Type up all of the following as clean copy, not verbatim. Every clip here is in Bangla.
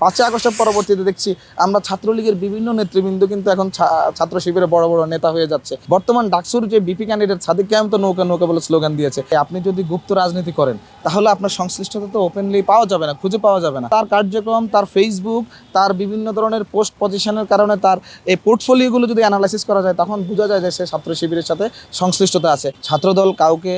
5ই আগস্টের পরবর্তীতে দেখছি আমরা ছাত্রলীগের বিভিন্ন নেতৃবৃন্দ কিন্তু এখন ছাত্র শিবিরে বড় বড় নেতা হয়ে যাচ্ছে। বর্তমান ডাকসুর যে বিপি ক্যান্ডিডেট সাদিক কায়েম তো নৌকা নৌকা বলে স্লোগান দিয়েছে। আপনি যদি গুপ্ত রাজনীতি করেন তাহলে আপনার সংশ্লিষ্টতা তো ওপেনলি পাওয়া যাবে না, খুঁজে পাওয়া যাবে না। তার কার্যক্রম, তার ফেসবুক, তার বিভিন্ন ধরনের পোস্ট পজিশনের কারণে তার এই পোর্টফোলিওগুলো যদি অ্যানালাইসিস করা যায় তখন বোঝা যায় যে সে ছাত্র শিবিরের সাথে সংশ্লিষ্টতা আছে। ছাত্রদল কাউকে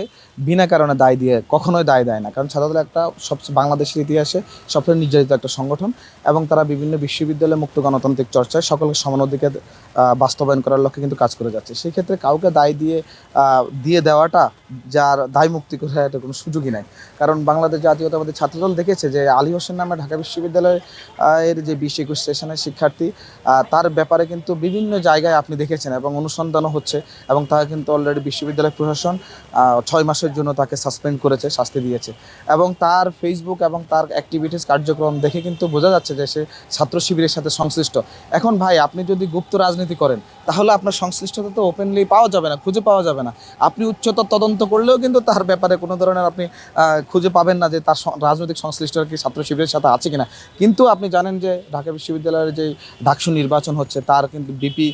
বিনা কারণে দায় দিয়ে কখনোই দায় দেয় না, কারণ ছাত্রদল একটা সবচেয়ে বাংলাদেশের ইতিহাসে সবচেয়ে নির্যাতিত একটা সংগঠন এবং তারা বিভিন্ন বিশ্ববিদ্যালয়ে মুক্ত গণতান্ত্রিক চর্চায় সকলকে সমান অধিকার বাস্তবায়ন করার লক্ষ্যে কিন্তু কাজ করে যাচ্ছে। সেই ক্ষেত্রে কাউকে দায় দিয়ে দেওয়াটা, যার দায় মুক্তি করে এটা কোনো সুযোগই নাই। কারণ বাংলাদেশ জাতীয়তাবাদী ছাত্রদল দেখেছে যে আলী হোসেন নামে ঢাকা বিশ্ববিদ্যালয়ের এর যে 20-21 সেশনের শিক্ষার্থী, তার ব্যাপারে কিন্তু বিভিন্ন জায়গায় আপনি দেখেছেন এবং অনুসন্ধানও হচ্ছে এবং তাকে কিন্তু অলরেডি বিশ্ববিদ্যালয় প্রশাসন 6 মাসের জন্য তাকে সাসপেন্ড করেছে, শাস্তি দিয়েছে। এবং তার ফেসবুক এবং তার অ্যাক্টিভিটিস কার্যক্রম দেখে কিন্তু বোঝা যাচ্ছে যে সে ছাত্র শিবিরের সাথে সংশ্লিষ্ট। এখন ভাই, আপনি যদি গুপ্ত রাজনীতি করেন তাহলে আপনার সংশ্লিষ্টতা তো ওপেনলি পাওয়া যাবে না, খুঁজে পাওয়া যাবে না। আপনি উচ্চতর তদন্ত করলেও কিন্তু তার ব্যাপারে কোনো ধরনের আপনি খুঁজে পাবেন না যে তার রাজনৈতিক সংশ্লিষ্ট কি ছাত্র শিবিরের সাথে আছে কিনা। কিন্তু আপনি জানেন যে ঢাকা বিশ্ববিদ্যালয়ের যে ডাকসু নির্বাচন হচ্ছে, তার কিন্তু বিপি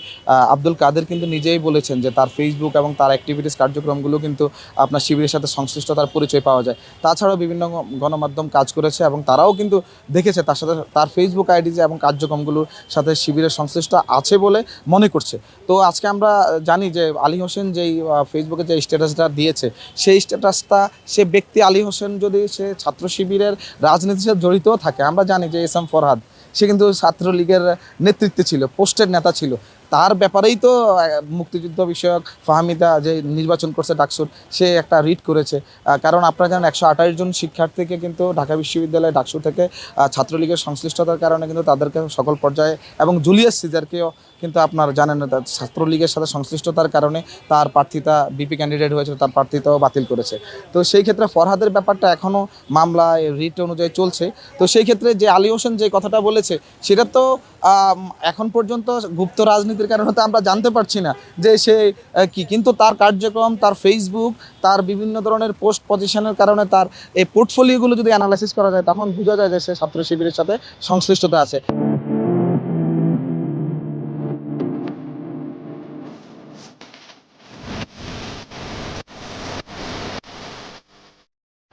আব্দুল কাদের কিন্তু নিজেই বলেছেন যে তার ফেসবুক এবং তার অ্যাক্টিভিটিস কার্যক্রমগুলো কিন্তু আপনার শিবিরের সাথে সংশ্লিষ্টতার পরিচয় পাওয়া যায়। তাছাড়াও বিভিন্ন গণমাধ্যম কাজ করেছে এবং তারাও কিন্তু দেখেছে তার সাথে তার ফেসবুক আইডি এবং কার্যক্রমগুলোর সাথে শিবিরের সংশ্লিষ্ট আছে বলে মনে করছে। তো আজকে আমরা জানি যে আলী হোসেন যেই ফেসবুকে যে স্ট্যাটাসটা দিয়েছে, সেই স্ট্যাটাসটা সে ব্যক্তি আলী হোসেন যদি সে ছাত্র শিবিরের রাজনীতির সাথে জড়িতও থাকে, আমরা জানি যে এস এম ফরহাদ সে কিন্তু ছাত্রলীগের নেতৃত্বে ছিল, পোস্টের নেতা ছিল। তার ব্যাপারেই তো মুক্তিযুদ্ধ বিষয়ক ফাহমিদা যে নির্বাচন করছে ডাকসুর, সে একটা রিট করেছে। কারণ আপনারা জানেন 128 জন শিক্ষার্থীকে কিন্তু ঢাকা বিশ্ববিদ্যালয় ডাকসু থেকে ছাত্রলীগের সংশ্লিষ্টতার কারণে কিন্তু তাদেরকে সকল পর্যায়ে, এবং জুলিয়াস সিজারকেও কিন্তু আপনারা জানেন ছাত্রলীগের সাথে সংশ্লিষ্টতার কারণে তার প্রার্থিতা বিপি ক্যান্ডিডেট হয়েছিল, তার প্রার্থিতাও বাতিল করেছে। তো সেই ক্ষেত্রে ফরহাদের ব্যাপারটা এখনও মামলা রিট অনুযায়ী চলছে। তো সেই ক্ষেত্রে যে আলী হোসেন যে কথাটা বলেছে সেটা তো এখন পর্যন্ত গুপ্ত রাজনীতির কারণে তো আমরা জানতে পারছি না যে সে কি, কিন্তু তার কার্যক্রম, তার ফেসবুক, তার বিভিন্ন ধরনের পোস্ট পজিশনের কারণে তার এই পোর্টফোলিওগুলো যদি অ্যানালাইসিস করা যায় তখন বোঝা যায় যে সে ছাত্র শিবিরের সাথে সংশ্লিষ্টতা আছে।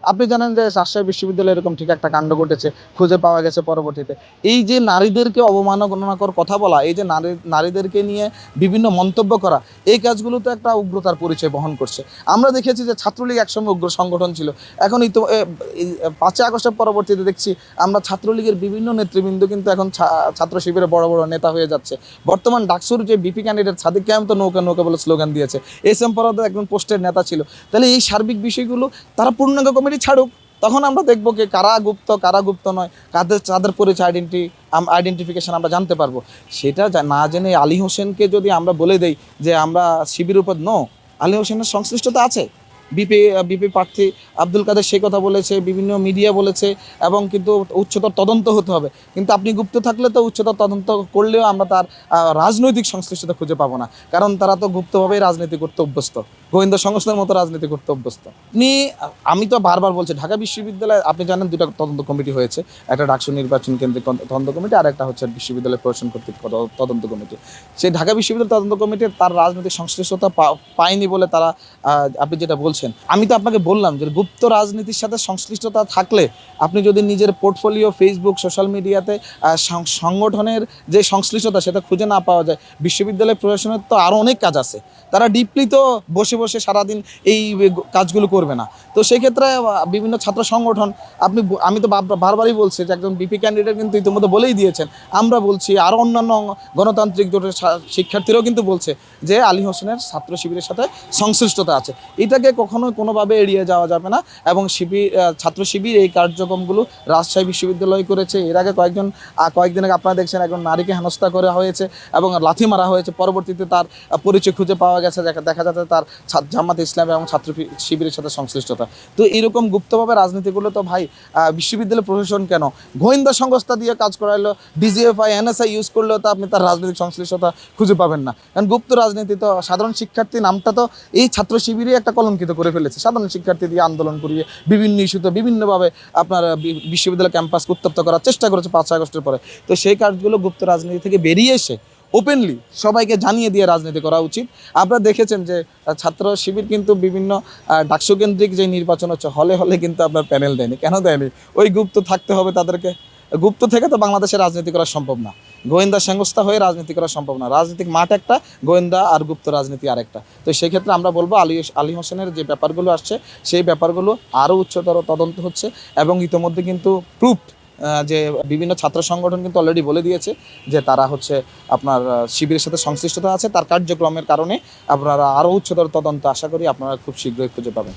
আপনি জানেন যে রাজশাহী বিশ্ববিদ্যালয়ে এরকম ঠিক একটা কাণ্ড ঘটেছে, খুঁজে পাওয়া গেছে পরবর্তীতে। এই যে নারীদেরকে অবমাননাকর কথা বলা, এই যে নারীদেরকে নিয়ে বিভিন্ন মন্তব্য করা, এই কাজগুলো তো একটা উগ্রতার পরিচয় বহন করছে। আমরা দেখেছি যে ছাত্রলীগ একসময় উগ্র সংগঠন ছিল, এখন 5ই আগস্টের পরবর্তীতে দেখছি আমরা ছাত্রলীগের বিভিন্ন নেতৃবৃন্দ কিন্তু এখন ছাত্র শিবিরে বড় বড় নেতা হয়ে যাচ্ছে। বর্তমান ডাকসুর যে বিপি ক্যান্ডিডেট সাদিক কায়েম তো নৌকা নৌকা বলে স্লোগান দিয়েছে। এস এম ফরহাদ একজন পোস্টের নেতা ছিল। তাহলে এই সার্বিক বিষয়গুলো তারা পূর্ণাঙ্গ কমিটি ছাড়ুক, তখন আমরা দেখবো কি কারা গুপ্ত নয়, তাদের পরিচয় আইডেন্টিফিকেশন আমরা জানতে পারবো। সেটা না জেনে আলী হোসেনকে যদি আমরা বলে দেই যে আমরা শিবির উপর আলী হোসেনের সংশ্লিষ্টতা আছে, বিপি প্রার্থী আব্দুল কাদের সেই কথা বলেছে, বিভিন্ন মিডিয়া বলেছে, এবং কিন্তু উচ্চতর তদন্ত হতে হবে। কিন্তু আপনি গুপ্ত থাকলে তো উচ্চতর তদন্ত করলেও আমরা তার রাজনৈতিক সংশ্লিষ্টতা খুঁজে পাবো না, কারণ তারা তো গুপ্তভাবেই রাজনীতি করতে অভ্যস্ত, গোয়েন্দা সংস্থার মতো রাজনীতি করতে অভ্যস্ত। আমি তো বারবার বলছি, ঢাকা বিশ্ববিদ্যালয়ে আপনি জানেন 2টা তদন্ত কমিটি হয়েছে, একটা ডাকসু নির্বাচন কেন্দ্রিক তদন্ত কমিটি আর একটা হচ্ছে বিশ্ববিদ্যালয় প্রশাসন কর্তৃক তদন্ত কমিটি। সেই ঢাকা বিশ্ববিদ্যালয় তদন্ত কমিটি তার রাজনৈতিক সংশ্লিষ্টতা পায়নি বলে তারা, আপনি যেটা বলছেন, আমি তো আপনাকে বললাম যে গুপ্ত রাজনীতির সাথে সংশ্লিষ্টতা থাকলে আপনি যদি নিজের পোর্টফোলিও, ফেসবুক, সোশ্যাল মিডিয়াতে সংগঠনের যে সংশ্লিষ্টতা সেটা খুঁজে না পাওয়া যায়, বিশ্ববিদ্যালয় প্রশাসনের তো আরও অনেক কাজ আছে, তারা ডিপলি তো বসে বসে সারাদিন এই কাজগুলো করবে না। তো সেই ক্ষেত্রে বিভিন্ন ছাত্র সংগঠন, আমি তো বারবারই বলছি যে একজন বিপি ক্যান্ডিডেট কিন্তু ইতিমধ্যে বলেই দিয়েছেন, আমরা বলছি, আরও অন্যান্য গণতান্ত্রিক জোটের শিক্ষার্থীরাও কিন্তু বলছে যে আলী হোসেনের ছাত্র শিবিরের সাথে সংশ্লিষ্টতা আছে। এটাকে কখনোই কোনোভাবে এড়িয়ে যাওয়া যাবে না। এবং ছাত্র শিবির এই কার্যক্রমগুলো রাজশাহী বিশ্ববিদ্যালয় করেছে। এর আগে কয়েকদিন আগে আপনারা দেখছেন একজন নারীকে হেনস্থা করা হয়েছে এবং লাথি মারা হয়েছে, পরবর্তীতে তার পরিচয় খুঁজে পাওয়া গেছে, দেখা যাচ্ছে তার জামাত ইসলাম এবং ছাত্র শিবিরের সাথে সংশ্লিষ্টতা। তো এরকম গুপ্তভাবে রাজনীতিগুলো তো ভাই বিশ্ববিদ্যালয় প্রশাসন কেন, গোয়েন্দা সংস্থা দিয়ে কাজ করাইলো, ডিজিএফআই, এনএসআই ইউজ করলেও তো আপনি তার রাজনৈতিক সংশ্লিষ্টতা খুঁজে পাবেন না। কারণ গুপ্ত রাজনীতি তো সাধারণ শিক্ষার্থী নামটা তো এই ছাত্র শিবিরই একটা কলঙ্কিত করে ফেলেছে, সাধারণ শিক্ষার্থী দিয়ে আন্দোলন করিয়ে বিভিন্ন ইস্যুতে বিভিন্নভাবে আপনার বিশ্ববিদ্যালয় ক্যাম্পাসকে উত্তপ্ত করার চেষ্টা করেছে 5 আগস্টের পরে। তো সেই কাজগুলো গুপ্ত রাজনীতি থেকে বেরিয়ে এসে ওপেনলি সবাইকে জানিয়ে দিয়ে রাজনীতি করা উচিত। আপনারা দেখেছেন যে ছাত্র শিবির কিন্তু বিভিন্ন ডাকসু কেন্দ্রিক যে নির্বাচন হচ্ছে হলে হলে কিন্তু আপনার প্যানেল দেয়নি। কেন দেয়নি? ওই গুপ্ত থাকতে হবে তাদেরকে। গুপ্ত থেকে তো বাংলাদেশে রাজনীতি করা সম্ভব না, গোয়েন্দা সংস্থা হয়ে রাজনীতি করা সম্ভব না। রাজনৈতিক মাঠ একটা, গোয়েন্দা আর গুপ্ত রাজনীতি আরেকটা। তো সেই ক্ষেত্রে আমরা বলবো আলী হোসেনের যে ব্যাপারগুলো আসছে সেই ব্যাপারগুলো আরও উচ্চতর তদন্ত হচ্ছে এবং ইতোমধ্যে কিন্তু প্রুফড যে বিভিন্ন ছাত্র সংগঠন কিন্তু অলরেডি বলে দিয়েছে যে তারা হচ্ছে আপনার শিবিরের সাথে সংশ্লিষ্টতা আছে, তার কার্যক্রমের কারণে আপনারা আরও উচ্চতর তদন্ত আশা করি আপনারা খুব শীঘ্রই খুঁজে পাবেন।